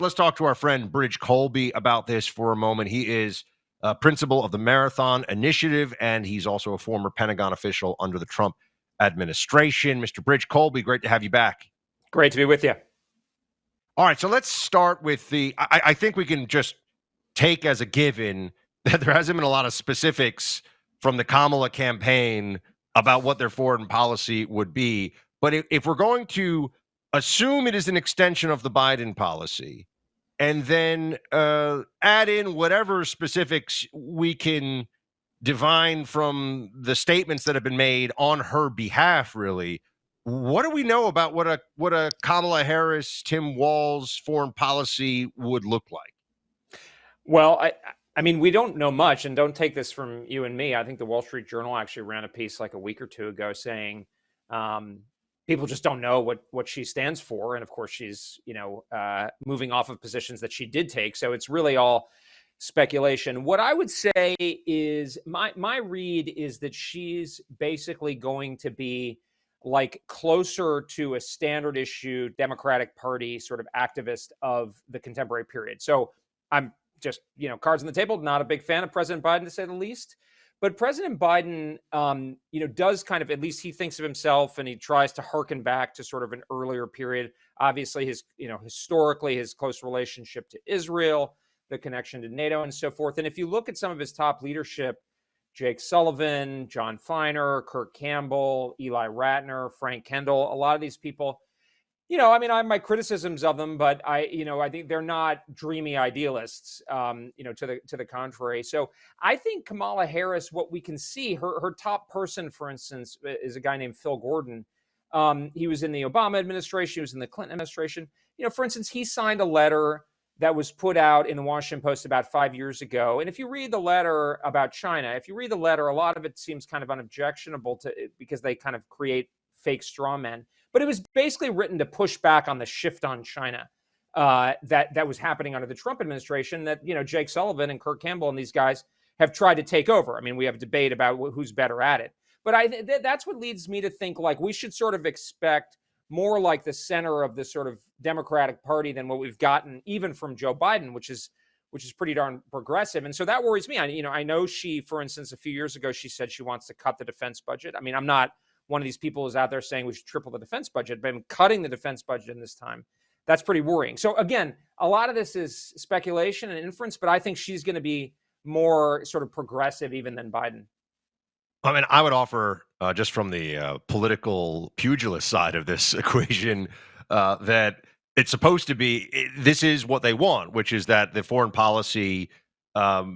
let's talk to our friend Bridge Colby about this for a moment. He is principal of the Marathon Initiative, and he's also a former Pentagon official under the Trump administration. Mr. Bridge Colby, great to have you back. Great to be with you. All right, so let's start with I think we can just take as a given that there hasn't been a lot of specifics from the Kamala campaign about what their foreign policy would be. But if we're going to assume it is an extension of the Biden policy, and then add in whatever specifics we can divine from the statements that have been made on her behalf, really, what do we know about what a Kamala Harris, Tim Walz foreign policy would look like? Well, I mean, we don't know much, and don't take this from you and me. I think the Wall Street Journal actually ran a piece like a week or two ago saying people just don't know what she stands for. And of course, she's, moving off of positions that she did take. So it's really all speculation. What I would say is my read is that she's basically going to be like closer to a standard issue Democratic Party sort of activist of the contemporary period. So I'm just, cards on the table, not a big fan of President Biden, to say the least. But President Biden, does kind of, at least he thinks of himself, and he tries to hearken back to sort of an earlier period. Obviously, historically, his close relationship to Israel, the connection to NATO, and so forth. And if you look at some of his top leadership, Jake Sullivan, John Feiner, Kurt Campbell, Eli Ratner, Frank Kendall, a lot of these people, I have my criticisms of them, but I think they're not dreamy idealists, to the contrary. So I think Kamala Harris, what we can see, her top person, for instance, is a guy named Phil Gordon. He was in the Obama administration. He was in the Clinton administration. For instance, he signed a letter that was put out in the Washington Post about 5 years ago. And if you read the letter about China, a lot of it seems kind of unobjectionable because they kind of create fake straw men. But it was basically written to push back on the shift on China that was happening under the Trump administration that, Jake Sullivan and Kurt Campbell and these guys have tried to take over. I mean, we have a debate about who's better at it. But that's what leads me to think like we should sort of expect more like the center of the sort of Democratic Party than what we've gotten even from Joe Biden, which is pretty darn progressive. And so that worries me. I know she, for instance, a few years ago, she said she wants to cut the defense budget. I mean, I'm not one of these people who's out there saying we should triple the defense budget, but cutting the defense budget in this time, that's pretty worrying. So again, a lot of this is speculation and inference, but I think she's going to be more sort of progressive even than Biden. I mean, I would offer, just from the political pugilist side of this equation, that it's supposed to be, this is what they want, which is that the foreign policy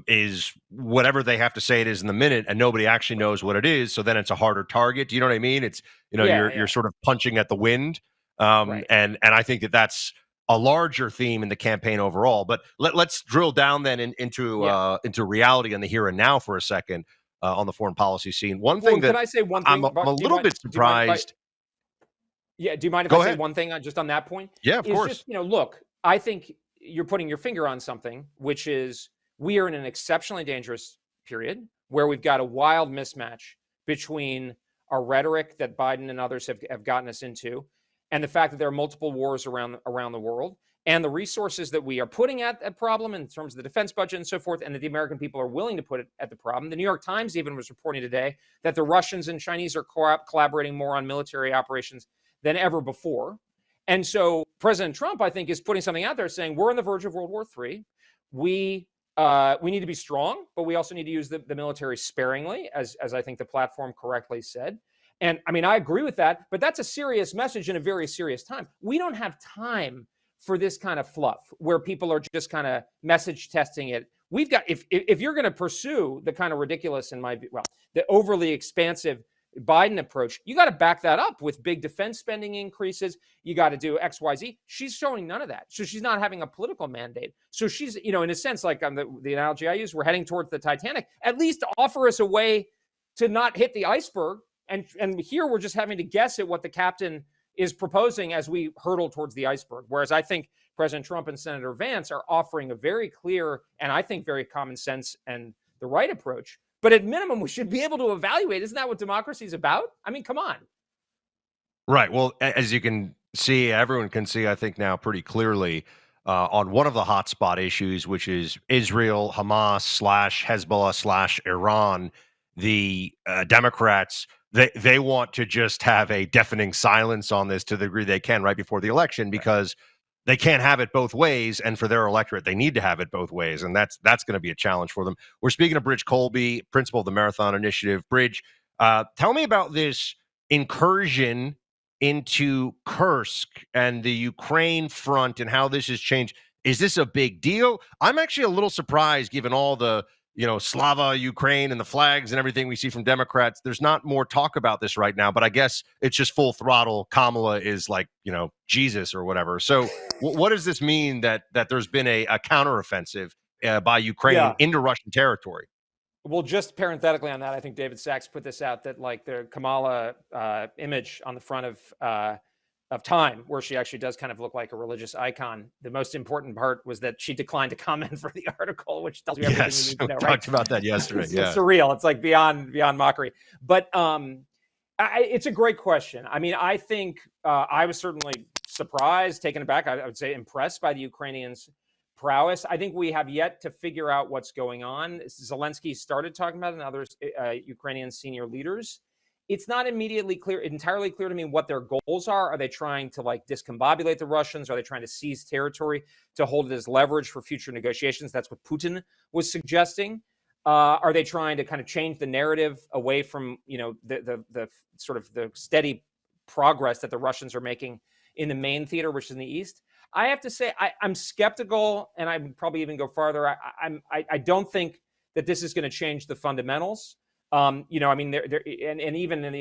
is whatever they have to say it is in the minute, and nobody actually knows what it is. So then it's a harder target. Do you know what I mean? It's, you're sort of punching at the wind. Right. And I think that that's a larger theme in the campaign overall. But let's drill down then into reality and the here and now for a second. On the foreign policy scene. Can I say one thing? I'm a little bit surprised. Do you mind if I say one thing just on that point? Yeah, of course. Just, look, I think you're putting your finger on something, which is we are in an exceptionally dangerous period where we've got a wild mismatch between our rhetoric that Biden and others have gotten us into and the fact that there are multiple wars around the world, and the resources that we are putting at that problem in terms of the defense budget and so forth, and that the American people are willing to put it at the problem. The New York Times even was reporting today that the Russians and Chinese are collaborating more on military operations than ever before. And so President Trump, I think, is putting something out there saying we're on the verge of World War III. We need to be strong, but we also need to use the military sparingly, as I think the platform correctly said. And I mean, I agree with that, but that's a serious message in a very serious time. We don't have time for this kind of fluff where people are just kind of message testing it. We've got, if you're going to pursue the kind of ridiculous, the overly expansive Biden approach, you got to back that up with big defense spending increases. You got to do X, Y, Z. She's showing none of that. So she's not having a political mandate. So she's, in a sense, like the analogy I use, we're heading towards the Titanic. At least offer us a way to not hit the iceberg. And here we're just having to guess at what the captain is proposing as we hurtle towards the iceberg. Whereas I think President Trump and Senator Vance are offering a very clear and I think very common sense and the right approach. But at minimum, we should be able to evaluate. Isn't that what democracy is about? I mean, come on. Right. Well, as you can see, everyone can see, I think now pretty clearly, on one of the hotspot issues, which is Israel, Hamas / Hezbollah / Iran. The Democrats, they want to just have a deafening silence on this to the degree they can right before the election, because they can't have it both ways, and for their electorate, they need to have it both ways, and that's going to be a challenge for them. We're speaking of Bridge Colby, principal of the Marathon Initiative. Bridge, tell me about this incursion into Kursk and the Ukraine front and how this has changed. Is this a big deal? I'm actually a little surprised, given all the Slava Ukraine and the flags and everything we see from Democrats. There's not more talk about this right now, but I guess it's just full throttle. Kamala is like, Jesus or whatever. So what does this mean that there's been a counteroffensive by Ukraine into Russian territory? Well, just parenthetically on that, I think David Sachs put this out, that like the Kamala image on the front of Time, where she actually does kind of look like a religious icon. The most important part was that she declined to comment for the article, which tells you everything you need to know. We talked about that yesterday. It's surreal. It's like beyond mockery. But it's a great question. I mean, I think I was certainly surprised, taken aback. I would say impressed by the Ukrainians' prowess. I think we have yet to figure out what's going on. Zelensky started talking about it, and others, Ukrainian senior leaders. It's not entirely clear to me what their goals are. Are they trying to like discombobulate the Russians? Are they trying to seize territory to hold it as leverage for future negotiations? That's what Putin was suggesting. Are they trying to kind of change the narrative away from the sort of the steady progress that the Russians are making in the main theater, which is in the east? I have to say I'm skeptical, and I would probably even go farther. I don't think that this is going to change the fundamentals. I mean, and even in the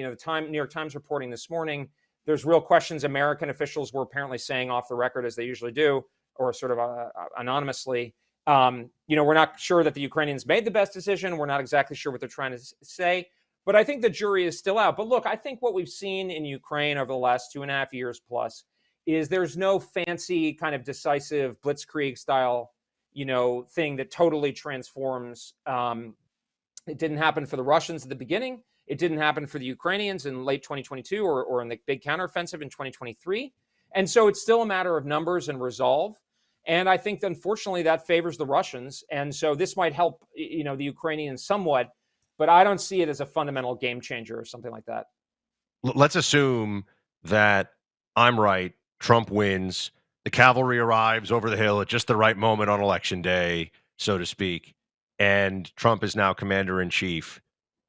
New York Times reporting this morning, there's real questions. American officials were apparently saying off the record, as they usually do, or sort of anonymously, we're not sure that the Ukrainians made the best decision. We're not exactly sure what they're trying to say, but I think the jury is still out. But look, I think what we've seen in Ukraine over the last 2.5 years plus is there's no fancy kind of decisive blitzkrieg style, thing that totally transforms. It didn't happen for the Russians at the beginning. It didn't happen for the Ukrainians in late 2022 or in the big counteroffensive in 2023. And so it's still a matter of numbers and resolve. And I think, unfortunately, that favors the Russians. And so this might help, the Ukrainians somewhat, but I don't see it as a fundamental game changer or something like that. Let's assume that I'm right. Trump wins. The cavalry arrives over the hill at just the right moment on election day, so to speak. And Trump is now commander-in-chief.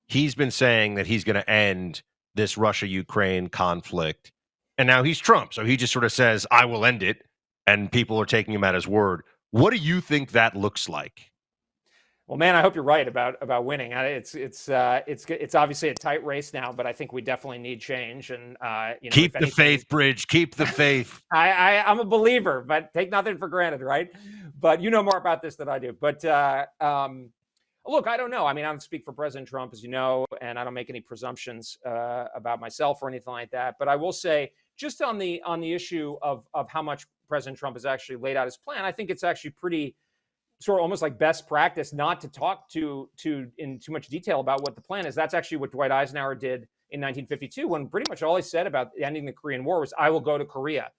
He's been saying that he's going to end this Russia-Ukraine conflict. And now he's Trump. So he just sort of says, I will end it. And people are taking him at his word. What do you think that looks like? Well, man, I hope you're right about winning. It's obviously a tight race now, but I think we definitely need change. And keep the faith, Bridge. Keep the faith. I'm a believer, but take nothing for granted, right? But you know more about this than I do. But look, I don't know. I mean, I don't speak for President Trump, as you know, and I don't make any presumptions about myself or anything like that. But I will say, just on the issue of how much President Trump has actually laid out his plan, I think it's actually pretty sort of almost like best practice not to talk in too much detail about what the plan is. That's actually what Dwight Eisenhower did in 1952, when pretty much all he said about ending the Korean War was, I will go to Korea.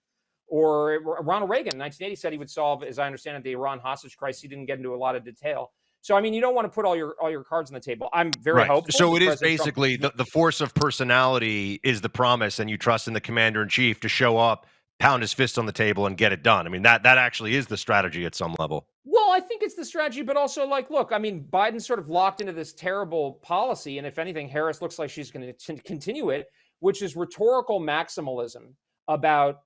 Or Ronald Reagan in 1980 said he would solve, as I understand it, the Iran hostage crisis. He didn't get into a lot of detail. So, I mean, you don't want to put all your cards on the table. I'm very hopeful. So it is basically the force of personality is the promise, and you trust in the commander-in-chief to show up, pound his fist on the table, and get it done. I mean, that actually is the strategy at some level. Well, I think it's the strategy, but also, like, look, I mean, Biden's sort of locked into this terrible policy, and if anything, Harris looks like she's going to continue it, which is rhetorical maximalism about,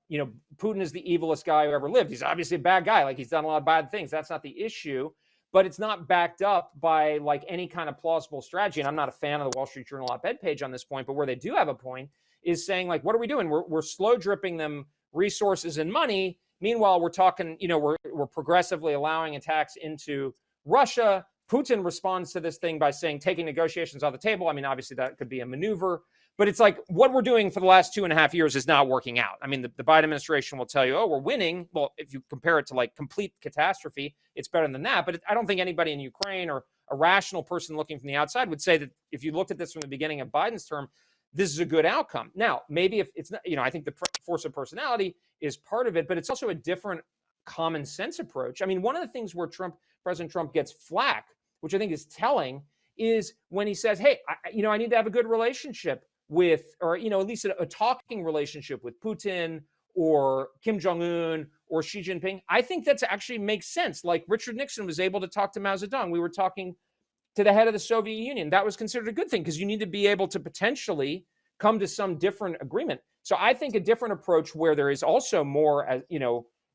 Putin is the evilest guy who ever lived. He's obviously a bad guy. Like, he's done a lot of bad things. That's not the issue. But it's not backed up by like any kind of plausible strategy. And I'm not a fan of the Wall Street Journal op-ed page on this point, but where they do have a point is saying, like, what are we doing? We're slow dripping them resources and money. Meanwhile, we're talking, we're progressively allowing attacks into Russia. Putin responds to this thing by saying, taking negotiations off the table. I mean, obviously that could be a maneuver, but it's like what we're doing for the last 2.5 years is not working out. I mean, the Biden administration will tell you, oh, we're winning. Well, if you compare it to like complete catastrophe, it's better than that. But I don't think anybody in Ukraine or a rational person looking from the outside would say that if you looked at this from the beginning of Biden's term, this is a good outcome. Now, maybe if it's not, I think the force of personality is part of it, but it's also a different common sense approach. I mean, one of the things where President Trump gets flack, which I think is telling, is when he says, hey, I need to have a good relationship with, or, at least a talking relationship with Putin or Kim Jong-un or Xi Jinping. I think that's actually makes sense. Like Richard Nixon was able to talk to Mao Zedong. We were talking to the head of the Soviet Union. That was considered a good thing because you need to be able to potentially come to some different agreement. So I think a different approach where there is also more,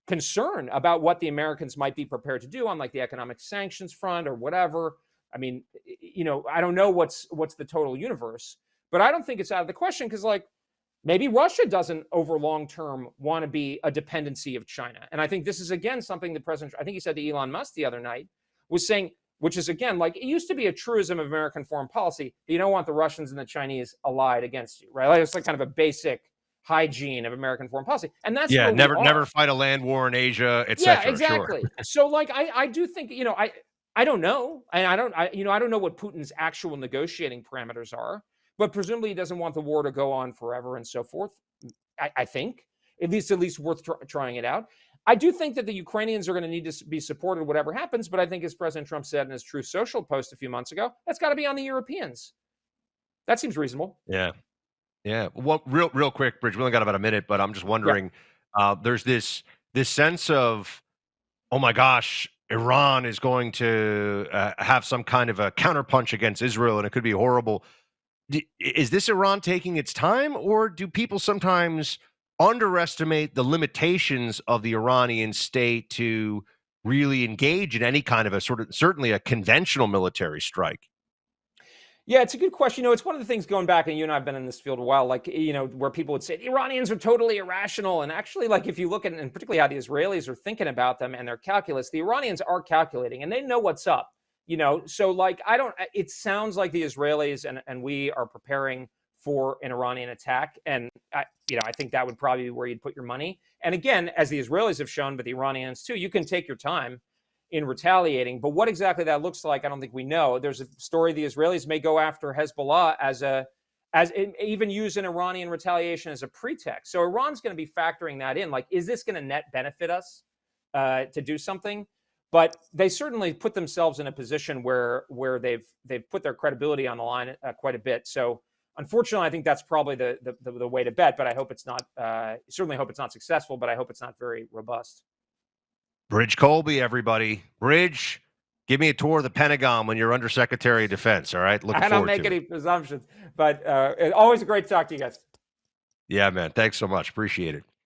concern about what the Americans might be prepared to do on like the economic sanctions front or whatever. I mean, I don't know what's the total universe, but I don't think it's out of the question because like maybe Russia doesn't over long term want to be a dependency of China. And I think this is again something the president, I think he said to Elon Musk the other night, was saying, which is again, like it used to be a truism of American foreign policy that you don't want the Russians and the Chinese allied against you, right? Like it's like kind of a basic hygiene of American foreign policy. And that's never fight a land war in Asia, etc. Yeah, exactly. Sure. So like I do think, I don't know. And I don't know what Putin's actual negotiating parameters are, but presumably he doesn't want the war to go on forever and so forth. I think at least worth trying it out. I do think that the Ukrainians are going to need to be supported whatever happens, but I think as President Trump said in his Truth Social post a few months ago, that's got to be on the Europeans. That seems reasonable. Yeah. Yeah. Well, real quick, Bridge, we only got about a minute, but I'm just wondering, there's this sense of, oh my gosh, Iran is going to have some kind of a counterpunch against Israel and it could be horrible. Is this Iran taking its time, or do people sometimes underestimate the limitations of the Iranian state to really engage in any kind of certainly a conventional military strike? Yeah, it's a good question. It's one of the things going back, and you and I have been in this field a while, like, where people would say the Iranians are totally irrational. And actually, like, if you look at, and particularly how the Israelis are thinking about them and their calculus, the Iranians are calculating and they know what's up, So, like, it sounds like the Israelis and we are preparing for an Iranian attack. And, I think that would probably be where you'd put your money. And again, as the Israelis have shown, but the Iranians too, you can take your time in retaliating, but what exactly that looks like, I don't think we know. There's a story the Israelis may go after Hezbollah as even use an Iranian retaliation as a pretext. So Iran's going to be factoring that in. Like, is this going to net benefit us to do something? But they certainly put themselves in a position where they've put their credibility on the line quite a bit. So unfortunately, I think that's probably the way to bet. But I hope it's not. Certainly hope it's not successful. But I hope it's not very robust. Bridge Colby, everybody. Bridge, give me a tour of the Pentagon when you're Undersecretary of Defense, all right? I don't make any presumptions, but always a great talk to you guys. Yeah, man. Thanks so much. Appreciate it.